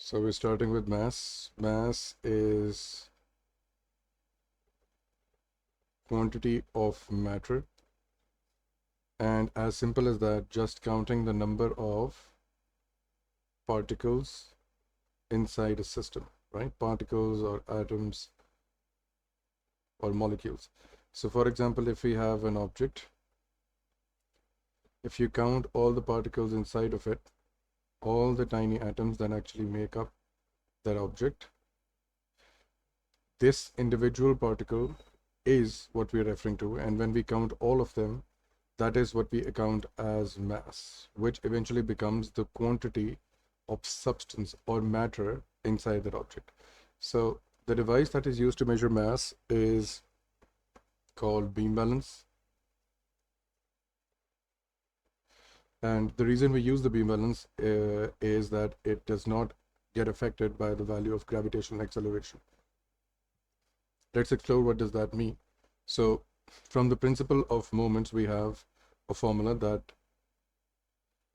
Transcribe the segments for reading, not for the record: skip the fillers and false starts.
So we're starting with mass. Mass is quantity of matter, and as simple as that, just counting the number of particles inside a system, right? Particles or atoms or molecules. So for example, if we have an object, if you count all the particles inside of it, all the tiny atoms that actually make up that object, this individual particle is what we're referring to, and when we count all of them, that is what we account as mass, which eventually becomes the quantity of substance or matter inside that object. So the device that is used to measure mass is called beam balance. And the reason we use the beam balance is that it does not get affected by the value of gravitational acceleration. Let's explore what does that mean. So from the principle of moments, we have a formula that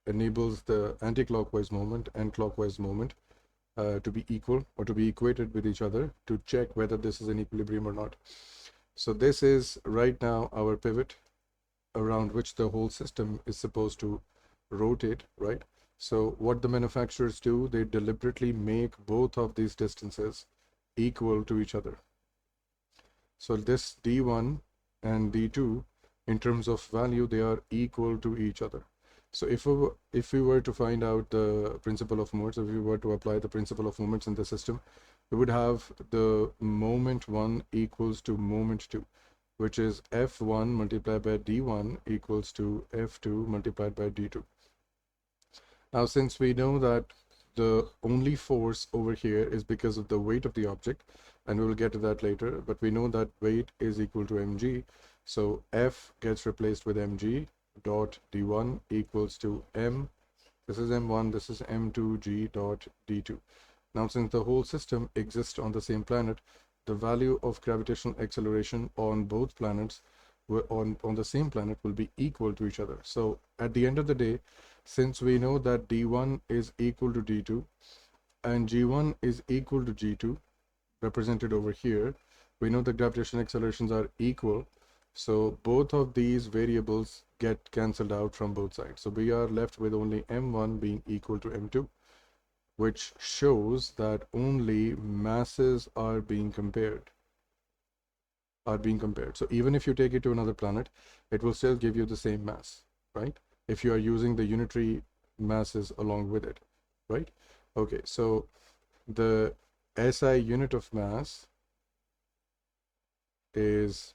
enables the anti-clockwise moment and clockwise moment to be equal or to be equated with each other to check whether this is an equilibrium or not. So this is right now our pivot around which the whole system is supposed to rotate, right? So what the manufacturers do, they deliberately make both of these distances equal to each other. So this D1 and D2, in terms of value, they are equal to each other. So if we were to find out the principle of moments, if we were to apply the principle of moments in the system, we would have the moment 1 equals to moment 2, which is F1 multiplied by D1 equals to F2 multiplied by D2. Now, since we know that the only force over here is because of the weight of the object, and we will get to that later, but we know that weight is equal to mg, so F gets replaced with mg dot d1 equals to m. This is m1, this is m2g dot d2. Now, since the whole system exists on the same planet, the value of gravitational acceleration on both planets on the same planet will be equal to each other. So at the end of the day, since we know that d1 is equal to d2 and g1 is equal to g2, represented over here, we know the gravitational accelerations are equal. So both of these variables get cancelled out from both sides. So we are left with only m1 being equal to m2, which shows that only masses are being compared. So even if you take it to another planet, it will still give you the same mass, right? If you are using the unitary masses along with it, right? Okay, so the SI unit of mass is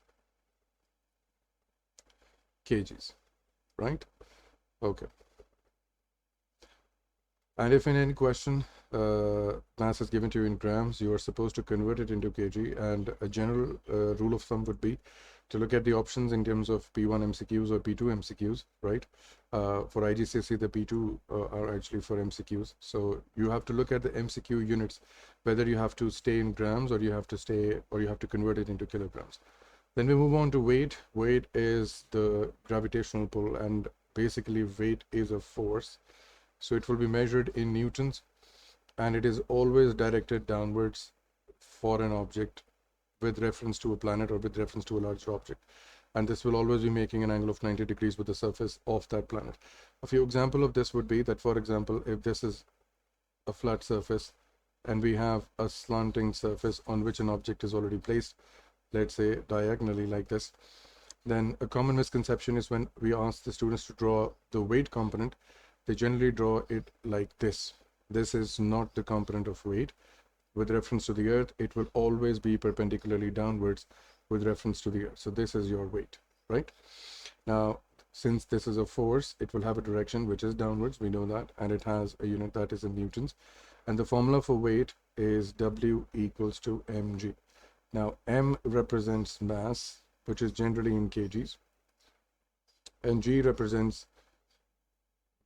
kgs, right? Okay. And if in any question mass is given to you in grams, you are supposed to convert it into kg, and a general rule of thumb would be to look at the options in terms of P1 MCQs or P2 MCQs, right? For IGCSE, the P2 are actually for MCQs. So you have to look at the MCQ units, whether you have to stay in grams or you have to convert it into kilograms. Then we move on to weight. Weight is the gravitational pull, and basically weight is a force. So it will be measured in newtons, and it is always directed downwards for an object with reference to a planet or with reference to a larger object. And this will always be making an angle of 90 degrees with the surface of that planet. A few examples of this would be that, for example, if this is a flat surface and we have a slanting surface on which an object is already placed, let's say diagonally like this, then a common misconception is when we ask the students to draw the weight component, they generally draw it like this. This is not the component of weight. With reference to the earth, it will always be perpendicularly downwards with reference to the earth. So this is your weight, right? Now, since this is a force, it will have a direction which is downwards, we know that, and it has a unit that is in newtons. And the formula for weight is W equals to mg. Now, m represents mass, which is generally in kgs, and g represents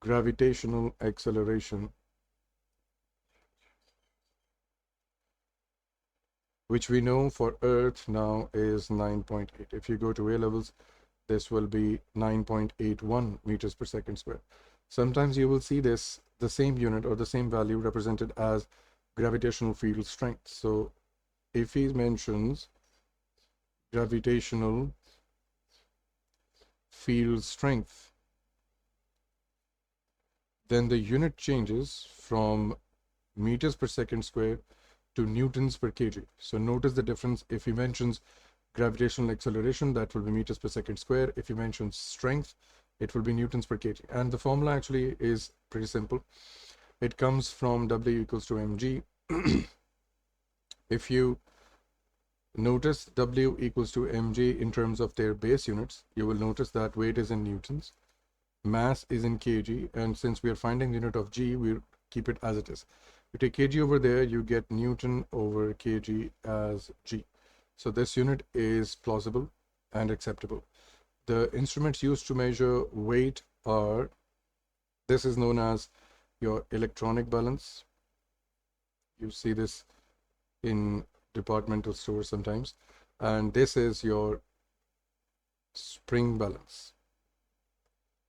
gravitational acceleration, which we know for Earth now is 9.8. If you go to A levels, this will be 9.81 meters per second square. Sometimes you will see this, the same unit or the same value represented as gravitational field strength. So if he mentions gravitational field strength, then the unit changes from meters per second square to newtons per kg. So notice the difference. If he mentions gravitational acceleration, that will be meters per second square. If he mentions strength, it will be newtons per kg. And the formula actually is pretty simple. It comes from W equals to mg. If you notice W equals to mg in terms of their base units, you will notice that weight is in newtons, mass is in kg, and since we are finding the unit of g, we'll keep it as it is. You take kg over there, you get newton over kg as g. So this unit is plausible and acceptable. The instruments used to measure weight are, this is known as your electronic balance. You see this in departmental stores sometimes. And this is your spring balance,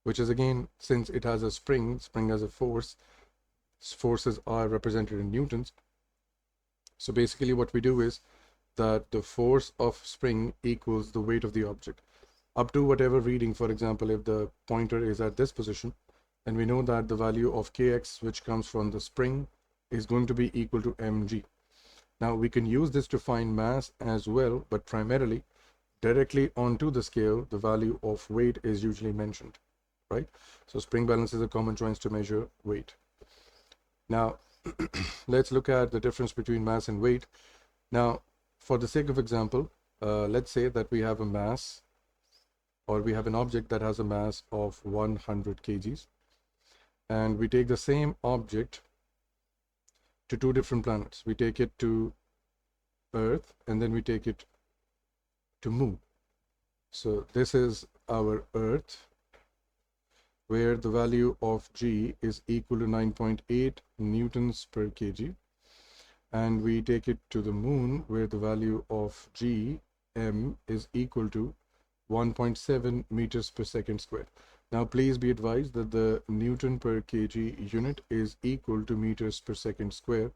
which is, again, since it has a spring has a force, forces are represented in newtons. So basically what we do is that the force of spring equals the weight of the object up to whatever reading. For example, if the pointer is at this position, and we know that the value of kx, which comes from the spring, is going to be equal to mg. Now we can use this to find mass as well, but primarily directly onto the scale, the value of weight is usually mentioned, right? So spring balance is a common choice to measure weight. Now let's look at the difference between mass and weight. Now, for the sake of example, let's say that we have a mass, or we have an object that has a mass of 100 kgs, and we take the same object to two different planets. We take it to Earth, and then we take it to Moon. So this is our Earth, where the value of G is equal to 9.8 newtons per kg. And we take it to the Moon, where the value of G, M, is equal to 1.7 meters per second square. Now, please be advised that the Newton per kg unit is equal to meters per second square.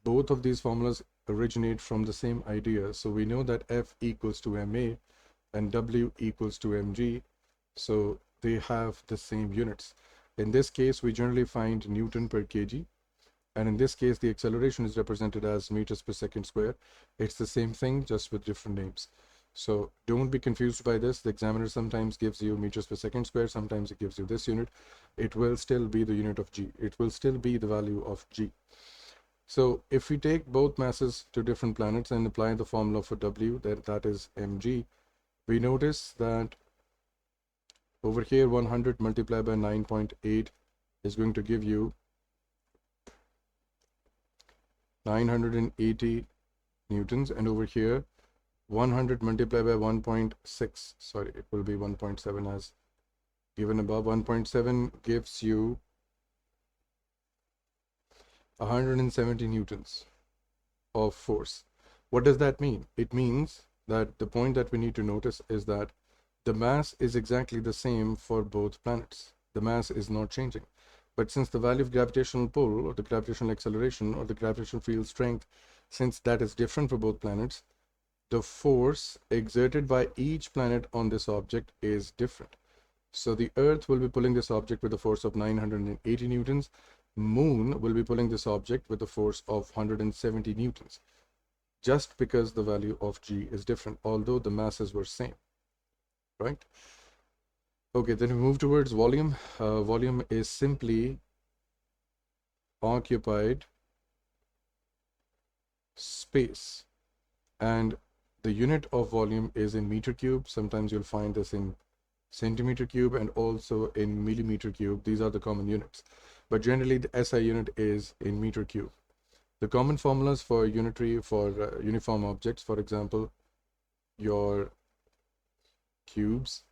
Both of these formulas originate from the same idea. So we know that F equals to ma and W equals to mg. So they have the same units. In this case, we generally find Newton per kg. And in this case, the acceleration is represented as meters per second square. It's the same thing, just with different names. So don't be confused by this. The examiner sometimes gives you meters per second square, sometimes it gives you this unit. It will still be the unit of G. It will still be the value of G. So if we take both masses to different planets and apply the formula for W, that is mg, we notice that over here 100 multiplied by 9.8 is going to give you 980 newtons, and over here 100 multiplied by 1.6, sorry, it will be 1.7 as given above. 1.7 gives you 170 newtons of force. What does that mean? It means that the point that we need to notice is that the mass is exactly the same for both planets. The mass is not changing. But since the value of gravitational pull, or the gravitational acceleration, or the gravitational field strength, since that is different for both planets, the force exerted by each planet on this object is different. So the Earth will be pulling this object with a force of 980 newtons. Moon will be pulling this object with a force of 170 newtons, just because the value of G is different, although the masses were same, right? Okay, then we move towards volume. Volume is simply occupied space, and the unit of volume is in meter cube. Sometimes you'll find this in centimeter cube and also in millimeter cube. These are the common units, but generally the SI unit is in meter cube. The common formulas for uniform objects, for example, your cubes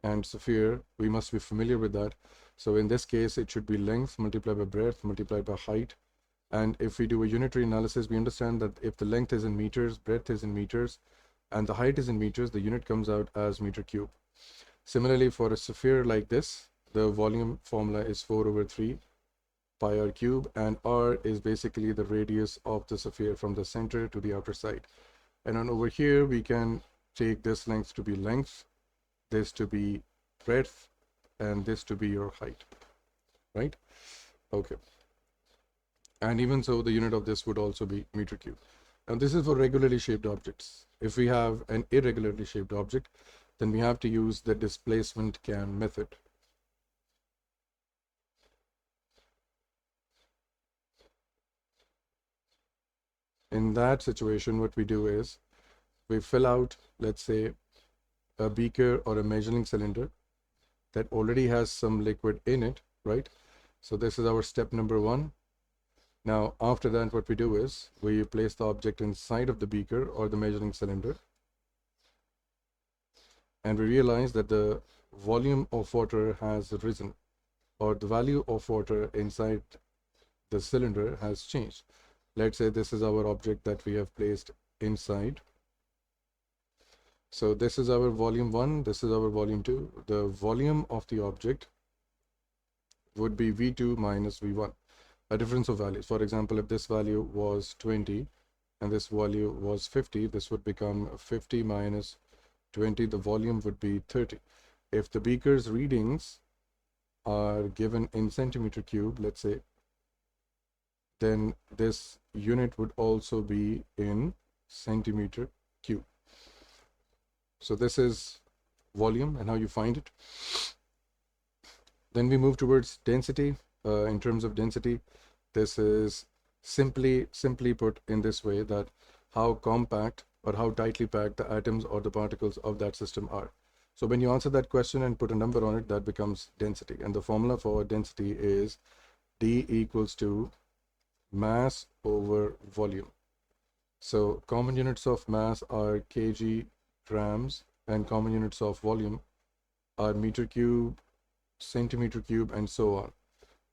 and sphere, we must be familiar with that. So in this case, it should be length multiplied by breadth multiplied by height. And if we do a unitary analysis, we understand that if the length is in meters, breadth is in meters, and the height is in meters, the unit comes out as meter cube. Similarly, for a sphere like this, the volume formula is 4/3 pi r cube, and r is basically the radius of the sphere from the center to the outer side. And then over here, we can take this length to be length, this to be breadth, and this to be your height, right? Okay. And even so, the unit of this would also be meter cube. Now, this is for regularly shaped objects. If we have an irregularly shaped object, then we have to use the displacement can method. In that situation, what we do is we fill out, let's say, a beaker or a measuring cylinder that already has some liquid in it, right? So this is our step number one. Now, after that, what we do is we place the object inside of the beaker or the measuring cylinder, and we realize that the volume of water has risen, or the value of water inside the cylinder has changed. Let's say this is our object that we have placed inside. So this is our volume 1, this is our volume 2. The volume of the object would be V2 minus V1, a difference of values. For example, if this value was 20 and this value was 50, this would become 50 minus 20, the volume would be 30. If the beaker's readings are given in centimeter cube, let's say, then this unit would also be in centimeter cube. So this is volume and how you find it. Then we move towards density. In terms of density, this is simply put in this way, that how compact or how tightly packed the atoms or the particles of that system are. So when you answer that question and put a number on it, that becomes density. And the formula for density is D equals to mass over volume. So common units of mass are kg, grams, and common units of volume are meter cube, centimeter cube, and so on.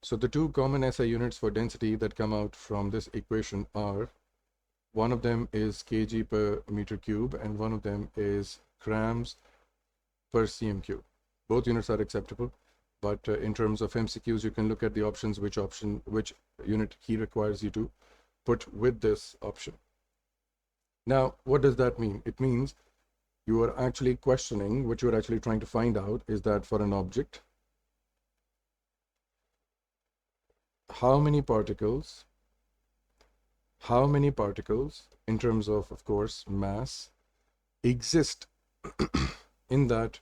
So the two common SI units for density that come out from this equation are, one of them is kg per meter cube and one of them is grams per cm cube. Both units are acceptable, but in terms of MCQs, you can look at the options, which unit he requires you to put with this option. Now, what does that mean? It means you are actually questioning, what you are actually trying to find out is that for an object, how many particles in terms of course, mass exist in that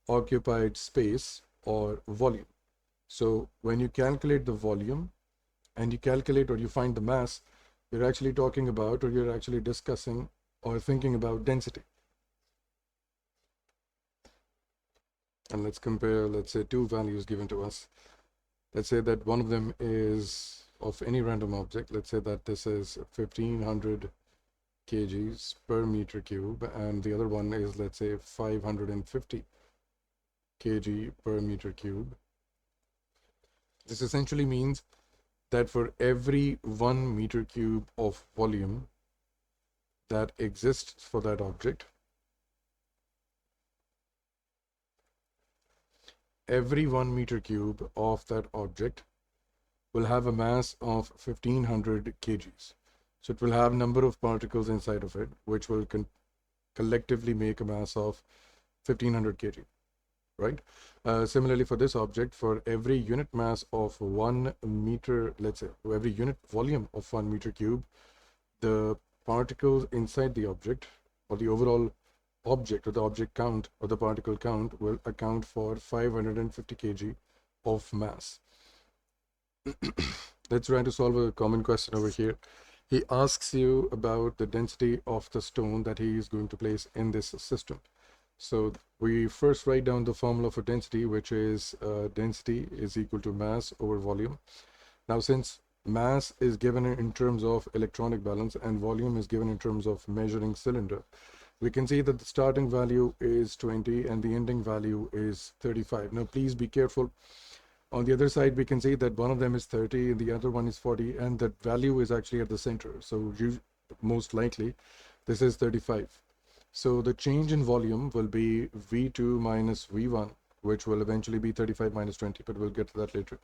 occupied space or volume. So when you calculate the volume and you calculate or you find the mass, you're actually talking about, or you're actually discussing or thinking about density. And let's compare, let's say, two values given to us. Let's say that one of them is of any random object. Let's say that this is 1500 kgs per meter cube, and the other one is, let's say, 550 kg per meter cube. This essentially means that for every 1 meter cube of volume that exists for that object, every 1 meter cube of that object will have a mass of 1500 kgs. So it will have number of particles inside of it, which will collectively make a mass of 1500 kg, right? Similarly, for this object, for every unit mass of 1 meter, let's say, every unit volume of 1 meter cube, the particles inside the object, or the overall object, or the object count, or the particle count, will account for 550 kg of mass. Let's try to solve a common question over here. He asks you about the density of the stone that he is going to place in this system. So we first write down the formula for density, which is density is equal to mass over volume. Now, since mass is given in terms of electronic balance and volume is given in terms of measuring cylinder, we can see that the starting value is 20 and the ending value is 35. Now, please be careful. On the other side, we can see that one of them is 30 and the other one is 40, and that value is actually at the center. So most likely this is 35. So the change in volume will be V2 minus V1, which will eventually be 35 minus 20, but we'll get to that later.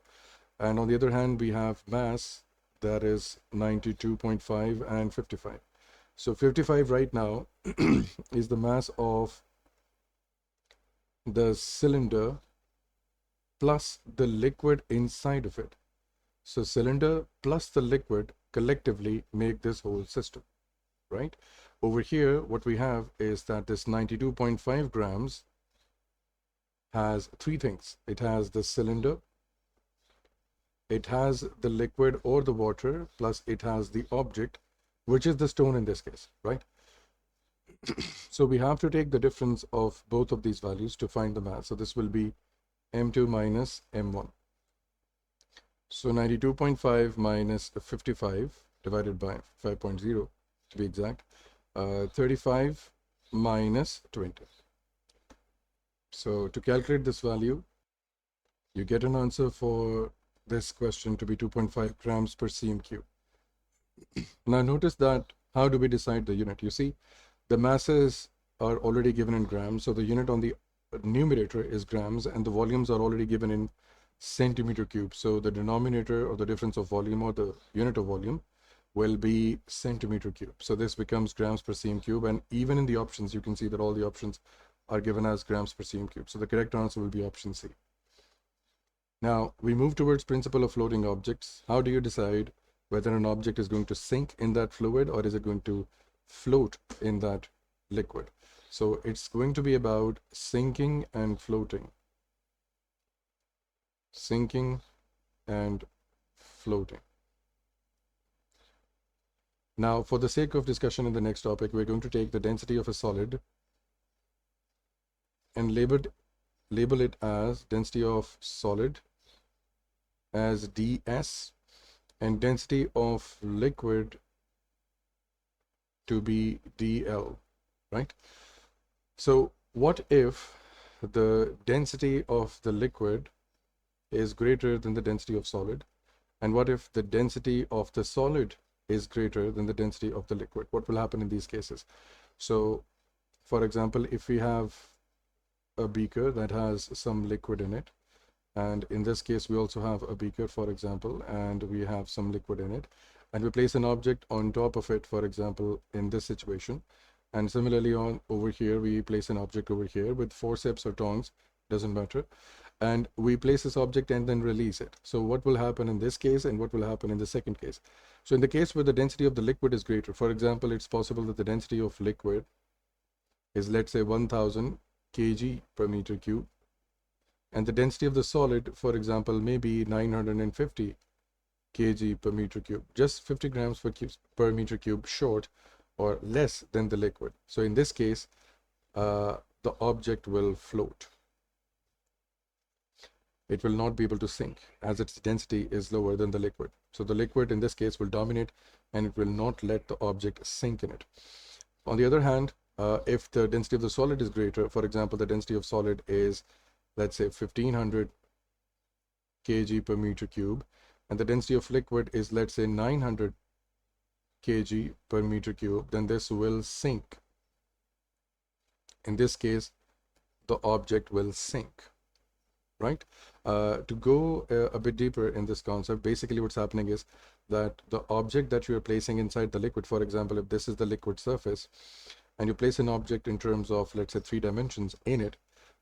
And on the other hand, we have mass that is 92.5 and 55. So 55 right now is the mass of the cylinder plus the liquid inside of it. So cylinder plus the liquid collectively make this whole system, right? Over here, what we have is that this 92.5 grams has three things. It has the cylinder, it has the liquid or the water, plus it has the object, which is the stone in this case, right? So we have to take the difference of both of these values to find the mass. So this will be M2 minus M1. So 92.5 minus 55 divided by 5.0 to be exact, 35 minus 20. So to calculate this value, you get an answer for this question to be 2.5 grams per cm cube. Now notice that how do we decide the unit? You see, the masses are already given in grams, so the unit on the numerator is grams and the volumes are already given in centimeter cube. So the denominator or the difference of volume or the unit of volume will be centimeter cube. So this becomes grams per cm cube, and even in the options you can see that all the options are given as grams per cm cube. So the correct answer will be option C. Now we move towards principle of floating objects. How do you decide whether an object is going to sink in that fluid or is it going to float in that liquid? So it's going to be about sinking and floating. Sinking and floating. Now, for the sake of discussion in the next topic, we're going to take the density of a solid and label it as density of solid as ds and density of liquid to be dl, right? So what if the density of the liquid is greater than the density of solid, and what if the density of the solid is greater than the density of the liquid? What will happen in these cases? So for example, if we have a beaker that has some liquid in it, and in this case we also have a beaker, for example, and we have some liquid in it, and we place an object on top of it, for example, in this situation, and similarly on over here we place an object over here with forceps or tongs, doesn't matter, and we place this object and then release it. So what will happen in this case and what will happen in the second case? So in the case where the density of the liquid is greater, for example, it's possible that the density of liquid is, let's say, 1000 kg per meter cube, and the density of the solid, for example, may be 950 kg per meter cube, just 50 grams per meter cube short or less than the liquid. So in this case, the object will float. It will not be able to sink as its density is lower than the liquid. So the liquid in this case will dominate and it will not let the object sink in it. On the other hand, if the density of the solid is greater, for example, the density of solid is, let's say, 1500 kg per meter cube, and the density of liquid is, let's say, 900 kg per meter cube, then this will sink. In this case, the object will sink, right? To go a bit deeper in this concept, basically what's happening is that the object that you are placing inside the liquid, for example, if this is the liquid surface, and you place an object in terms of, let's say, 3 dimensions in it,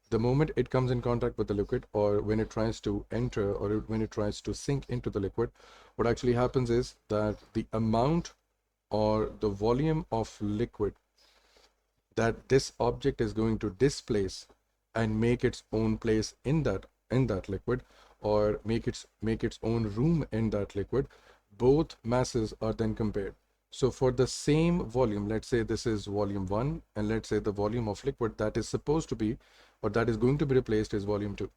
the moment it comes in contact with the liquid, or when it tries to enter, or when it tries to sink into the liquid, what actually happens is that the amount or the volume of liquid that this object is going to displace and make its own place in that liquid, or make its own room in that liquid, both masses are then compared. So for the same volume, let's say this is volume 1, and let's say the volume of liquid that is supposed to be, or that is going to be replaced, is volume 2.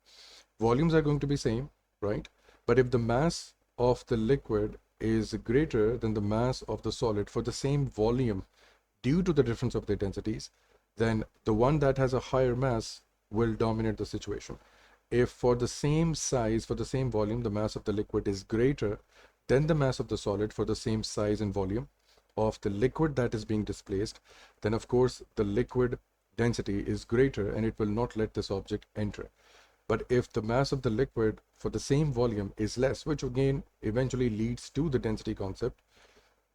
Volumes are going to be same, right? But if the mass of the liquid is greater than the mass of the solid for the same volume due to the difference of the densities, then the one that has a higher mass will dominate the situation. If for the same size, for the same volume, the mass of the liquid is greater than the mass of the solid for the same size and volume of the liquid that is being displaced, then of course the liquid density is greater and it will not let this object enter. But if the mass of the liquid for the same volume is less, which again eventually leads to the density concept,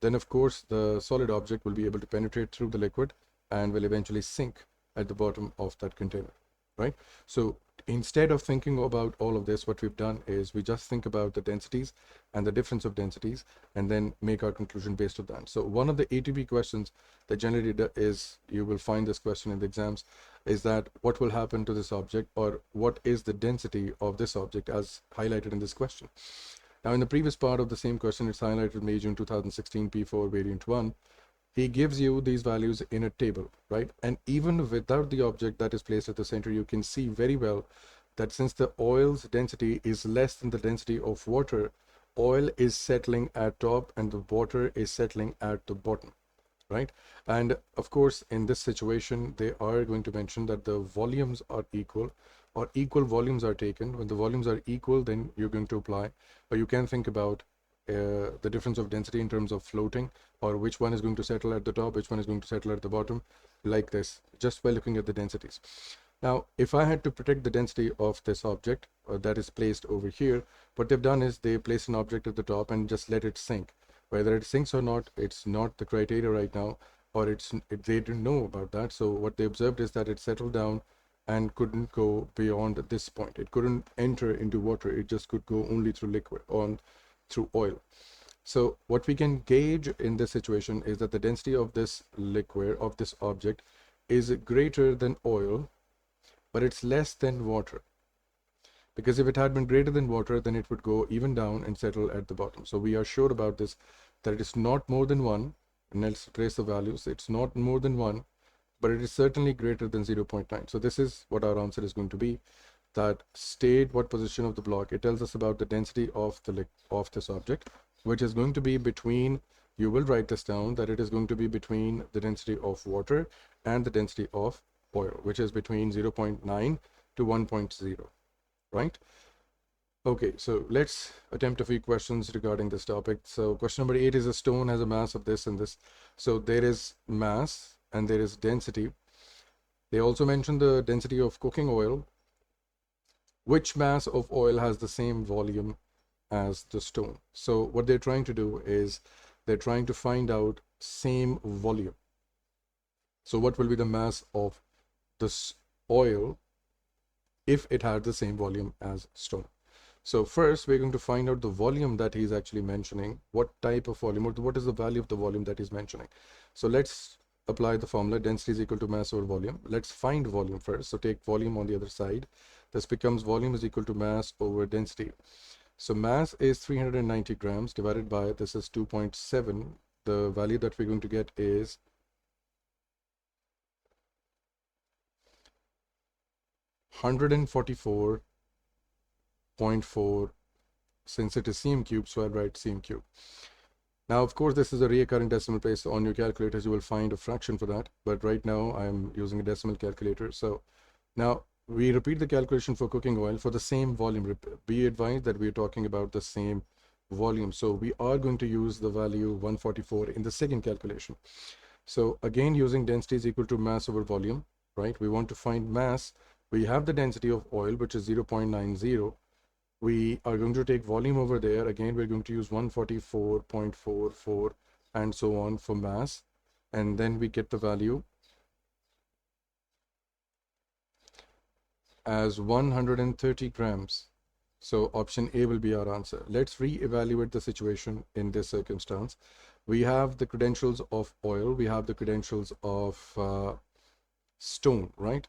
then of course the solid object will be able to penetrate through the liquid and will eventually sink at the bottom of that container, right? So instead of thinking about all of this, what we've done is we just think about the densities and the difference of densities and then make our conclusion based on that. So one of the ATB questions that generally is, you will find this question in the exams, is that what will happen to this object, or what is the density of this object as highlighted in this question. Now, in the previous part of the same question, it's highlighted May, June 2016 P4 variant 1. He gives you these values in a table, right? And even without the object that is placed at the center, you can see very well that since the oil's density is less than the density of water, oil is settling at top and the water is settling at the bottom, right? And of course, in this situation, they are going to mention that the volumes are equal, or equal volumes are taken. When the volumes are equal, then you're going to apply, or you can think about the difference of density in terms of floating, or which one is going to settle at the top, which one is going to settle at the bottom, like this, just by looking at the densities. Now, if I had to predict the density of this object that is placed over here, what they've done is they place an object at the top and just let it sink. Whether it sinks or not, it's not the criteria right now, or they didn't know about that. So what they observed is that it settled down and couldn't go beyond this point. It couldn't enter into water. It just could go only through liquid, through oil. So what we can gauge in this situation is that the density of this liquid, of this object, is greater than oil, but it's less than water. Because if it had been greater than water, then it would go even down and settle at the bottom. So we are sure about this, that it is not more than 1. And let's trace the values. It's not more than 1, but it is certainly greater than 0.9. So this is what our answer is going to be. That state what position of the block. It tells us about the density of this object, which is going to be between, you will write this down, that it is going to be between the density of water and the density of oil, which is between 0.9 to 1.0, right? Okay, so let's attempt a few questions regarding this topic. So question number 8 is, a stone has a mass of this and this. So there is mass and there is density. They also mention the density of cooking oil. Which mass of oil has the same volume as the stone? So what they're trying to do is they're trying to find out same volume. So what will be the mass of this oil if it had the same volume as stone? So first, we're going to find out the volume that he's actually mentioning. What type of volume, or what is the value of the volume that he's mentioning? So let's apply the formula. Density is equal to mass over volume. Let's find volume first. So take volume on the other side. This becomes volume is equal to mass over density. So mass is 390 grams divided by, this is 2.7. The value that we're going to get is 144.4. Since it is cm cube, so I'll write cm cube. Now, of course, this is a recurring decimal place. On your calculators, you will find a fraction for that. But right now, I'm using a decimal calculator. So now we repeat the calculation for cooking oil for the same volume. Be advised that we're talking about the same volume. So we are going to use the value 144 in the second calculation. So again, using density is equal to mass over volume, right? We want to find mass. We have the density of oil, which is 0.90. We are going to take volume over there. Again, we're going to use 144.44 and so on for mass. And then we get the value as 130 grams. So option A will be our answer. Let's re-evaluate the situation in this circumstance. We have the credentials of oil. We have the credentials of stone, right?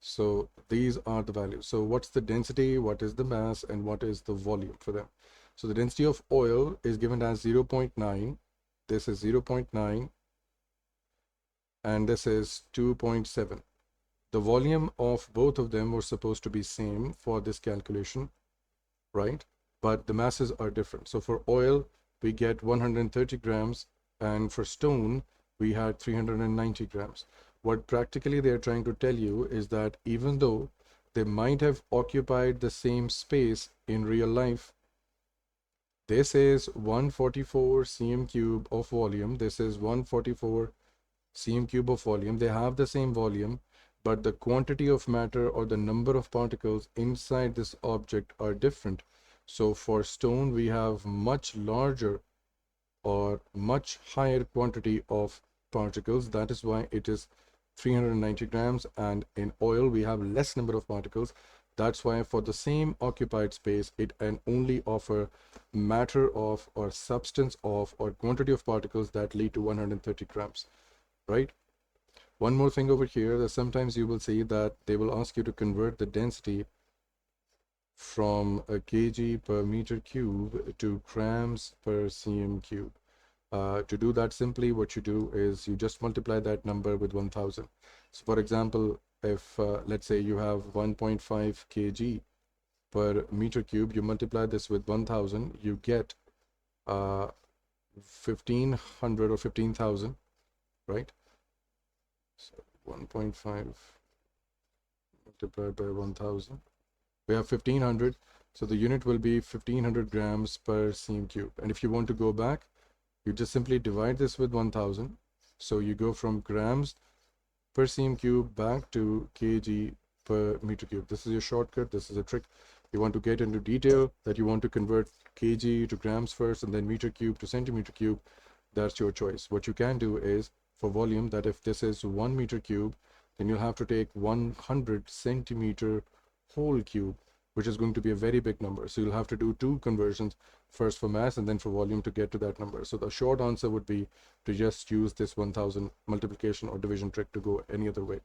So these are the values. So what's the density, what is the mass, and what is the volume for them? So the density of oil is given as 0.9. This is 0.9. And this is 2.7. The volume of both of them were supposed to be same for this calculation, right? But the masses are different. So for oil, we get 130 grams. And for stone, we had 390 grams. What practically they're trying to tell you is that even though they might have occupied the same space in real life, this is 144 cm cube of volume. This is 144 cm cube of volume. They have the same volume, but the quantity of matter or the number of particles inside this object are different. So for stone, we have much larger or much higher quantity of particles. That is why it is 390 grams. And in oil, we have less number of particles. That's why for the same occupied space, it can only offer matter of or substance of or quantity of particles that lead to 130 grams, right? One more thing over here, that sometimes you will see that they will ask you to convert the density from a kg per meter cube to grams per cm cube. To do that simply, what you do is you just multiply that number with 1000. So for example, if let's say you have 1.5 kg per meter cube, you multiply this with 1000, you get 1500 or 15,000, right? So 1.5 multiplied by 1000, we have 1500. So the unit will be 1500 grams per cm cube. And if you want to go back, you just simply divide this with 1000. So you go from grams per cm cube back to kg per meter cube. This is your shortcut. This is a trick. You want to get into detail that you want to convert kg to grams first and then meter cube to centimeter cube. That's your choice. What you can do is for volume, that if this is 1 meter cube, then you'll have to take 100 centimeter whole cube, which is going to be a very big number. So you'll have to do two conversions, first for mass and then for volume, to get to that number. So the short answer would be to just use this 1000 multiplication or division trick to go any other way.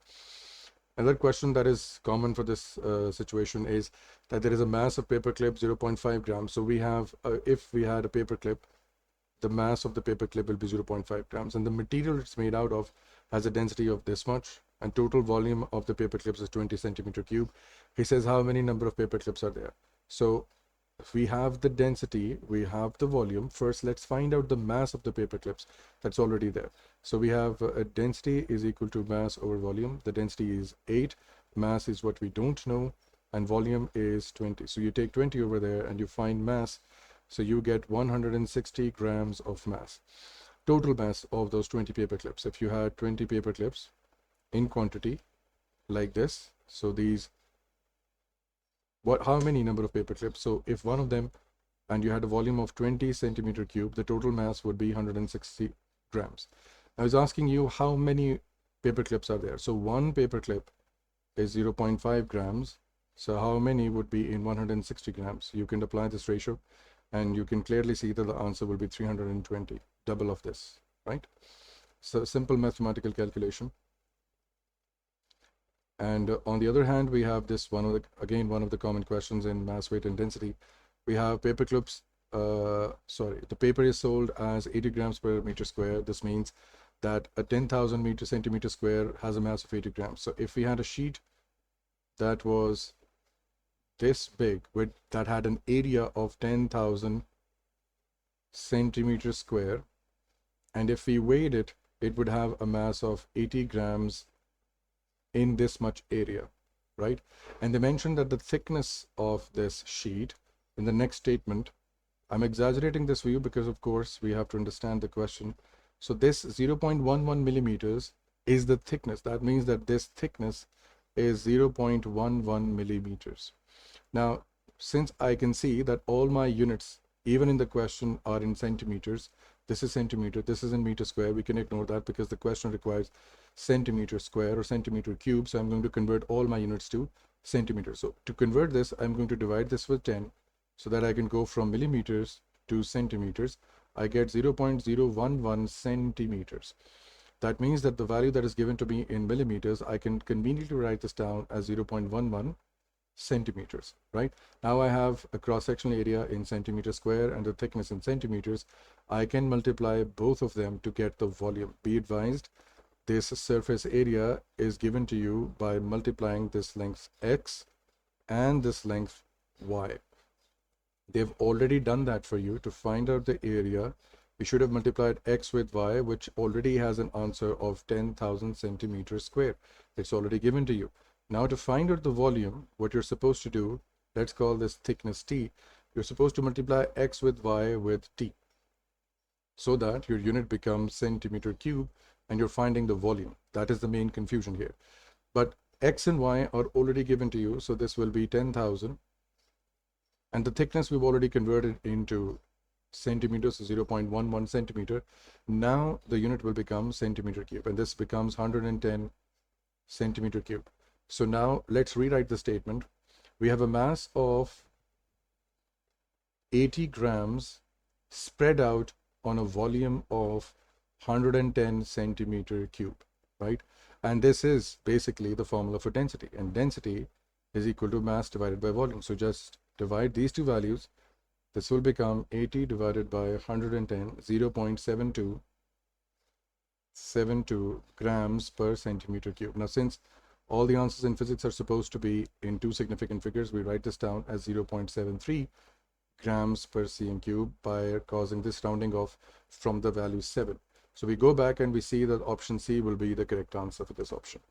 Another question that is common for this situation is that there is a mass of paperclip 0.5 grams. So we have, if we had a paperclip, the mass of the paperclip will be 0.5 grams, and the material it's made out of has a density of this much, and total volume of the paper clips is 20 centimeter cube. He says how many number of paper clips are there. So if we have the density, we have the volume. First, let's find out the mass of the paper clips that's already there. So we have a density is equal to mass over volume. The density is 8, mass is what we don't know, and volume is 20. So you take 20 over there and you find mass. So you get 160 grams of mass. Total mass of those 20 paper clips. If you had 20 paper clips in quantity like this, so these, how many number of paper clips? So if one of them, and you had a volume of 20 centimeter cube, the total mass would be 160 grams. I was asking you how many paper clips are there. So one paper clip is 0.5 grams. So how many would be in 160 grams? You can apply this ratio and you can clearly see that the answer will be 320, double of this, right? So simple mathematical calculation. And on the other hand, we have this one of the common questions in mass, weight, and density. We have paper clips. The paper is sold as 80 grams per meter square. This means that a 10,000 centimeter square has a mass of 80 grams. So if we had a sheet that was this big, that had an area of 10,000 centimeters square, and if we weighed it, it would have a mass of 80 grams in this much area, right? And they mentioned that the thickness of this sheet in the next statement, I'm exaggerating this for you because of course we have to understand the question. So this 0.11 millimeters is the thickness. That means that this thickness is 0.11 millimeters. Now, since I can see that all my units, even in the question, are in centimeters, this is centimeter, this is in meter square, we can ignore that because the question requires centimeter square or centimeter cube. So I'm going to convert all my units to centimeters. So to convert this, I'm going to divide this with 10 so that I can go from millimeters to centimeters. I get 0.011 centimeters. That means that the value that is given to me in millimeters, I can conveniently write this down as 0.11 centimeters, right? Now I have a cross-sectional area in centimeter square and the thickness in centimeters. I can multiply both of them to get the volume. Be advised, this surface area is given to you by multiplying this length x and this length y. They've already done that for you. To find out the area, you should have multiplied x with y, which already has an answer of 10,000 centimeters square. It's already given to you. Now to find out the volume, what you're supposed to do, let's call this thickness t. You're supposed to multiply x with y with t so that your unit becomes centimeter cube and you're finding the volume. That is the main confusion here. But X and Y are already given to you, so this will be 10,000. And the thickness we've already converted into centimeters, so 0.11 centimeter. Now the unit will become centimeter cube, and this becomes 110 centimeter cube. So now let's rewrite the statement. We have a mass of 80 grams spread out on a volume of 110 centimeter cube, right? And this is basically the formula for density, and density is equal to mass divided by volume. So just divide these two values. This will become 80 divided by 110, 0.72 grams per centimeter cube. Now, since all the answers in physics are supposed to be in two significant figures, we write this down as 0.73 grams per cm cube by causing this rounding off from the value 7. So we go back and we see that option C will be the correct answer for this option.